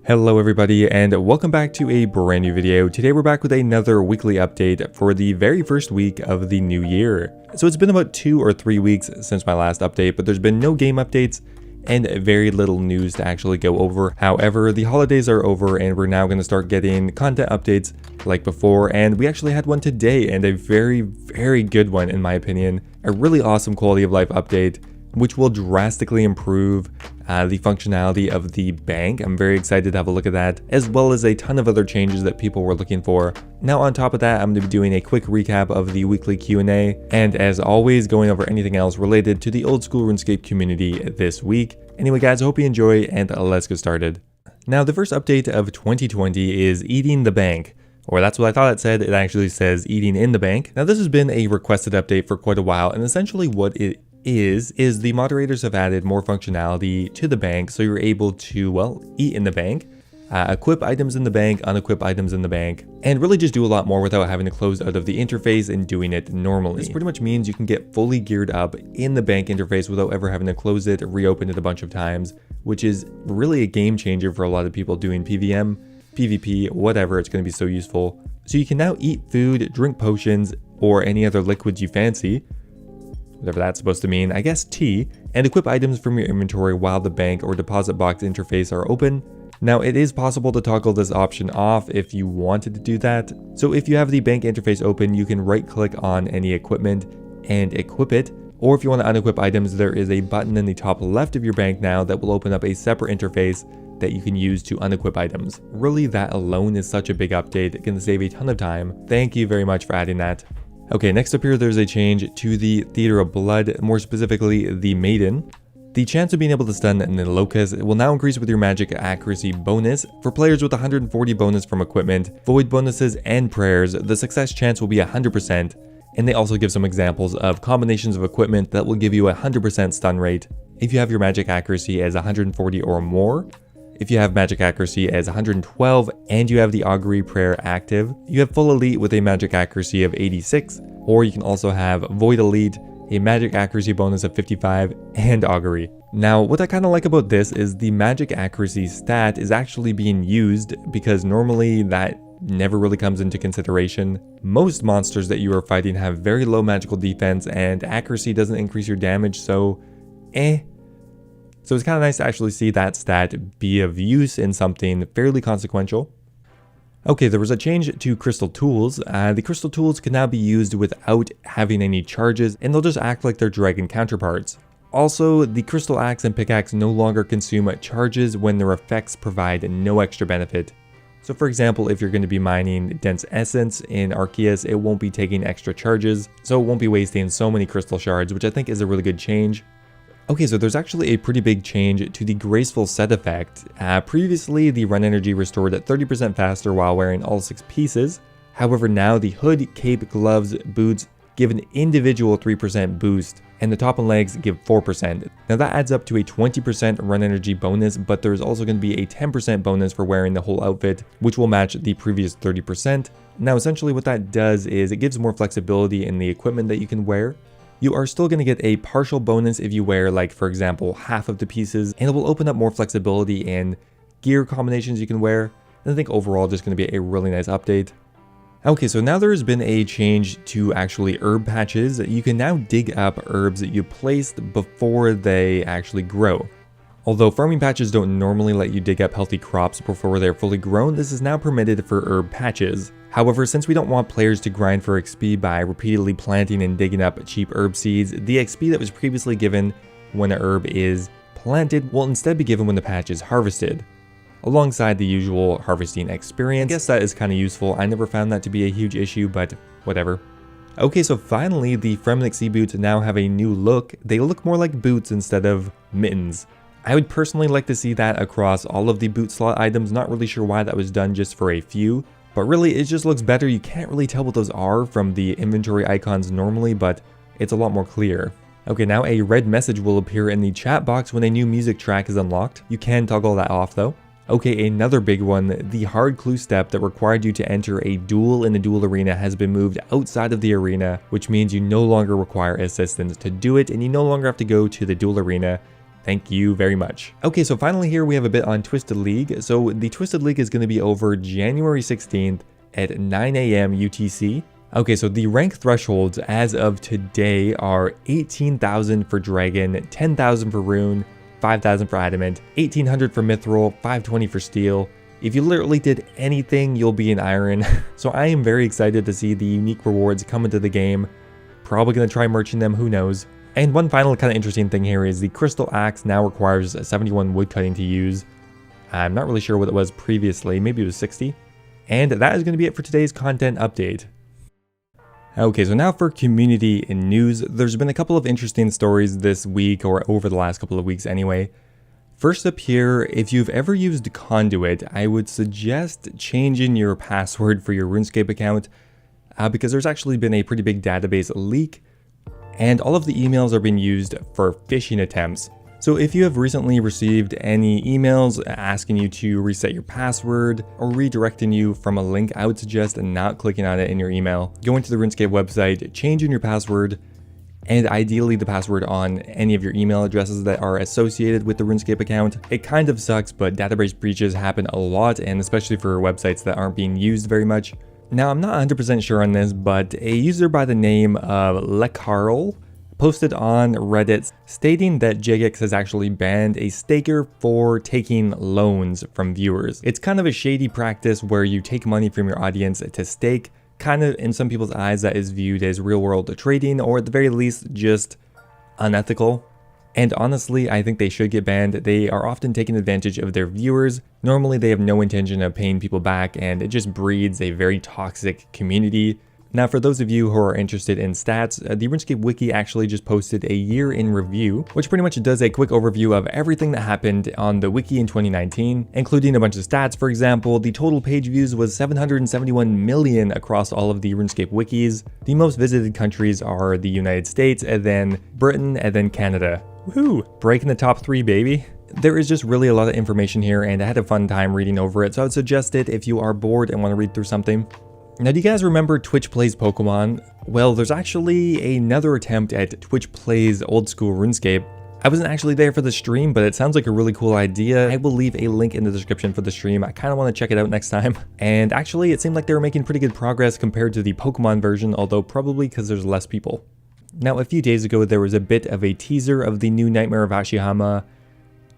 Hello everybody and welcome back to a brand new video. Today we're back with another weekly update for the very first week of the new year. So it's been about 2 or 3 weeks since my last update, but there's been no game updates and very little news to actually go over. However, the holidays are over and we're now going to start getting content updates like before, and we actually had one today and a very good one in my opinion. A really awesome quality of life update which will drastically improve the functionality of the bank. I'm very excited to have a look at that, as well as a ton of other changes that people were looking for. Now on top of that, I'm going to be doing a quick recap of the weekly Q&A, and as always, going over anything else related to the old school RuneScape community this week. Anyway guys, I hope you enjoy, and let's get started. Now the first update of 2020 is Eating the Bank. Or that's what I thought it said. It actually says Eating in the Bank. Now this has been a requested update for quite a while, and essentially what it is the moderators have added more functionality to the bank, so you're able to, well, eat in the bank, equip items in the bank, unequip items in the bank, and really just do a lot more without having to close out of the interface and doing it normally. This pretty much means you can get fully geared up in the bank interface without ever having to close it, reopen it a bunch of times, which is really a game changer for a lot of people doing PVM, PvP, whatever. It's going to be so useful. So you can now eat food, drink potions, or any other liquids you fancy, whatever that's supposed to mean, I guess tea, and equip items from your inventory while the bank or deposit box interface are open. Now it is possible to toggle this option off if you wanted to do that. So if you have the bank interface open, you can right click on any equipment and equip it. Or if you want to unequip items, there is a button in the top left of your bank now that will open up a separate interface that you can use to unequip items. Really, that alone is such a big update. It can save a ton of time. Thank you very much for adding that. Okay, next up here, there's a change to the Theater of Blood, more specifically the Maiden. The chance of being able to stun the Locust will now increase with your magic accuracy bonus. For players with 140 bonus from equipment, void bonuses, and prayers, the success chance will be 100%. And they also give some examples of combinations of equipment that will give you a 100% stun rate if you have your magic accuracy as 140 or more. If you have magic accuracy as 112 and you have the augury prayer active, you have full elite with a magic accuracy of 86, or you can also have void elite, a magic accuracy bonus of 55, and augury. Now what I kind of like about this is the magic accuracy stat is actually being used, because normally that never really comes into consideration. Most monsters that you are fighting have very low magical defense and accuracy doesn't increase your damage, so So it's kind of nice to actually see that stat be of use in something fairly consequential. Okay, there was a change to crystal tools. The crystal tools can now be used without having any charges, and they'll just act like their dragon counterparts. Also, the crystal axe and pickaxe no longer consume charges when their effects provide no extra benefit. So for example, if you're going to be mining dense essence in Arceus, it won't be taking extra charges, so it won't be wasting so many crystal shards, which I think is a really good change. Okay, so there's actually a pretty big change to the Graceful set effect. Previously, the run energy restored at 30% faster while wearing all 6 pieces. However, now the hood, cape, gloves, boots give an individual 3% boost, and the top and legs give 4%. Now that adds up to a 20% run energy bonus, but there's also going to be a 10% bonus for wearing the whole outfit, which will match the previous 30%. Now essentially what that does is it gives more flexibility in the equipment that you can wear. You are still going to get a partial bonus if you wear, like, for example, half of the pieces, and it will open up more flexibility in gear combinations you can wear. And I think overall just going to be a really nice update. Okay, so now there has been a change to actually herb patches. You can now dig up herbs that you placed before they actually grow. Although farming patches don't normally let you dig up healthy crops before they're fully grown, this is now permitted for herb patches. However, since we don't want players to grind for XP by repeatedly planting and digging up cheap herb seeds, the XP that was previously given when a herb is planted will instead be given when the patch is harvested, alongside the usual harvesting experience. I guess that is kind of useful. I never found that to be a huge issue, but whatever. Okay, so finally, the Fremenic sea boots now have a new look. They look more like boots instead of mittens. I would personally like to see that across all of the boot slot items. Not really sure why that was done just for a few, but really it just looks better. You can't really tell what those are from the inventory icons normally, but it's a lot more clear. Okay, now a red message will appear in the chat box when a new music track is unlocked. You can toggle that off though. Okay, another big one, the hard clue step that required you to enter a duel in the duel arena has been moved outside of the arena, which means you no longer require assistance to do it, and you no longer have to go to the duel arena Thank you very much. Okay, so finally here we have a bit on Twisted League. So the Twisted League is going to be over January 16th at 9 a.m. UTC. Okay, so the rank thresholds as of today are 18,000 for Dragon, 10,000 for Rune, 5,000 for Adamant, 1,800 for Mithril, 520 for Steel. If you literally did anything, you'll be an Iron. So I am very excited to see the unique rewards come into the game. Probably going to try merching them, who knows. And one final kind of interesting thing here is the Crystal Axe now requires 71 woodcutting to use. I'm not really sure what it was previously, maybe it was 60. And that is going to be it for today's content update. Okay, so now for community and news. There's been a couple of interesting stories this week, or over the last couple of weeks anyway. First up here, if you've ever used Konduit, I would suggest changing your password for your RuneScape account because there's actually been a pretty big database leak and all of the emails are being used for phishing attempts. So if you have recently received any emails asking you to reset your password or redirecting you from a link, I would suggest not clicking on it in your email. Going to the RuneScape website, changing your password, and ideally the password on any of your email addresses that are associated with the RuneScape account. It kind of sucks, but database breaches happen a lot, and especially for websites that aren't being used very much. Now, I'm not 100% sure on this, but a user by the name of Lecarl posted on Reddit stating that Jagex has actually banned a staker for taking loans from viewers. It's kind of a shady practice where you take money from your audience to stake. Kind of in some people's eyes that is viewed as real world trading, or at the very least just unethical. And honestly, I think they should get banned. They are often taking advantage of their viewers. Normally they have no intention of paying people back, and it just breeds a very toxic community. Now, for those of you who are interested in stats, the RuneScape Wiki actually just posted a year in review, which pretty much does a quick overview of everything that happened on the wiki in 2019, including a bunch of stats. For example, the total page views was 771 million across all of the RuneScape wikis. The most visited countries are the United States, and then Britain, and then Canada. Woohoo! Breaking the top 3, baby! There is just really a lot of information here, and I had a fun time reading over it, so I would suggest it if you are bored and want to read through something. Now, do you guys remember Twitch Plays Pokemon? Well, there's actually another attempt at Twitch Plays Old School RuneScape. I wasn't actually there for the stream, but it sounds like a really cool idea. I will leave a link in the description for the stream. I kind of want to check it out next time. And actually, it seemed like they were making pretty good progress compared to the Pokemon version, although probably because there's less people. Now, a few days ago, there was a bit of a teaser of the new Nightmare of Ashihama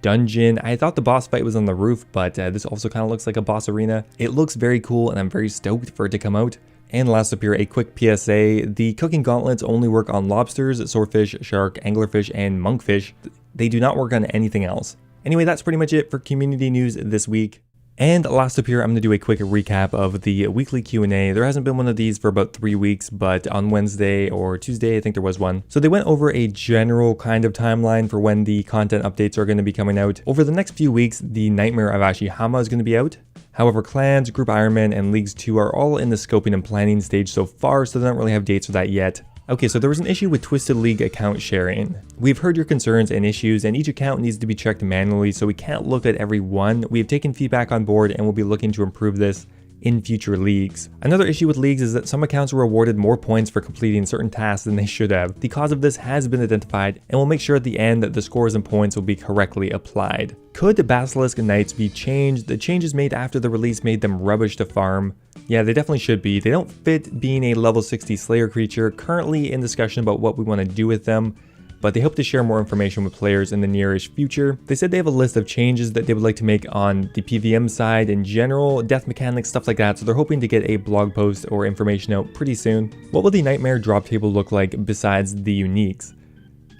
dungeon. I thought the boss fight was on the roof, but this also kind of looks like a boss arena. It looks very cool, and I'm very stoked for it to come out. And last up here, a quick PSA. The cooking gauntlets only work on lobsters, swordfish, shark, anglerfish, and monkfish. They do not work on anything else. Anyway, that's pretty much it for community news this week. And last up here, I'm going to do a quick recap of the weekly Q&A. There hasn't been one of these for about 3 weeks, but on Wednesday or Tuesday, I think there was one. So they went over a general kind of timeline for when the content updates are going to be coming out. Over the next few weeks, the Nightmare of Ashihama is going to be out. However, Clans, Group Ironman, and Leagues 2 are all in the scoping and planning stage so far, so they don't really have dates for that yet. Okay, so there was an issue with Twisted League account sharing. We've heard your concerns and issues, and each account needs to be checked manually, so we can't look at every one. We have taken feedback on board and we'll be looking to improve this in future leagues. Another issue with leagues is that some accounts were awarded more points for completing certain tasks than they should have. The cause of this has been identified, and we'll make sure at the end that the scores and points will be correctly applied. Could Basilisk Knights be changed? The changes made after the release made them rubbish to farm. Yeah, they definitely should be. They don't fit being a level 60 Slayer creature. Currently in discussion about what we want to do with them, but they hope to share more information with players in the nearish future. They said they have a list of changes that they would like to make on the PVM side in general, death mechanics, stuff like that, so they're hoping to get a blog post or information out pretty soon. What will the Nightmare drop table look like besides the uniques?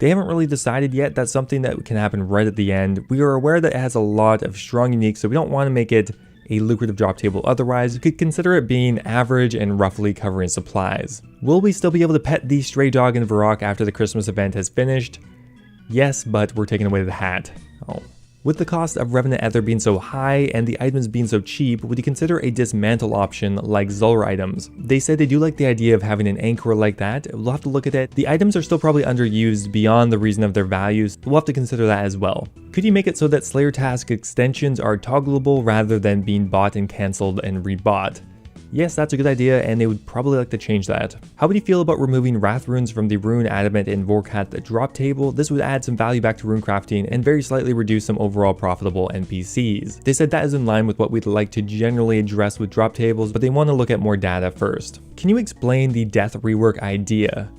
They haven't really decided yet. That's something that can happen right at the end. We are aware that it has a lot of strong uniques, so we don't want to make it a lucrative drop table. Otherwise, you could consider it being average and roughly covering supplies. Will we still be able to pet the stray dog in Varrock after the Christmas event has finished? Yes, but we're taking away the hat. Oh. With the cost of Revenant Ether being so high and the items being so cheap, would you consider a dismantle option like Zulrah items? They said they do like the idea of having an anchor like that. We'll have to look at it. The items are still probably underused beyond the reason of their values. We'll have to consider that as well. Could you make it so that Slayer task extensions are toggleable rather than being bought and cancelled and rebought? yes, that's a good idea, and they would probably like to change that. How would you feel about removing Wrath runes from the Rune, Adamant, and Vorkat drop table? This would add some value back to rune crafting and very slightly reduce some overall profitable NPCs. They said that is in line with what we'd like to generally address with drop tables, but they want to look at more data first. Can you explain the death rework idea?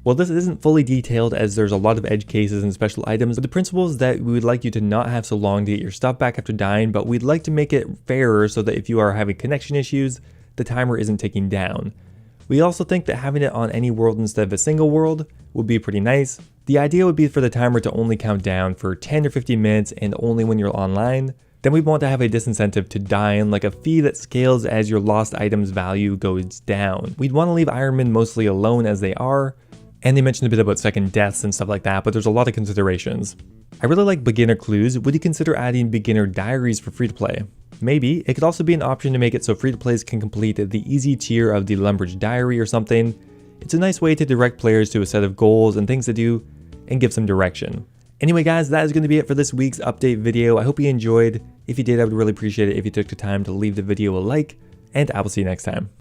Well, this isn't fully detailed as there's a lot of edge cases and special items, but the principle is that we would like you to not have so long to get your stuff back after dying, but we'd like to make it fairer so that if you are having connection issues, the timer isn't ticking down. We also think that having it on any world instead of a single world would be pretty nice. The idea would be for the timer to only count down for 10 or 15 minutes and only when you're online. Then we'd want to have a disincentive to dying, like a fee that scales as your lost items value goes down. We'd want to leave Ironmen mostly alone as they are, and they mentioned a bit about second deaths and stuff like that, but there's a lot of considerations. I really like beginner clues. Would you consider adding beginner diaries for free-to-play? Maybe. It could also be an option to make it so free-to-plays can complete the easy tier of the Lumbridge diary or something. It's a nice way to direct players to a set of goals and things to do and give some direction. Anyway guys, that is going to be it for this week's update video. I hope you enjoyed. If you did, I would really appreciate it if you took the time to leave the video a like, and I will see you next time.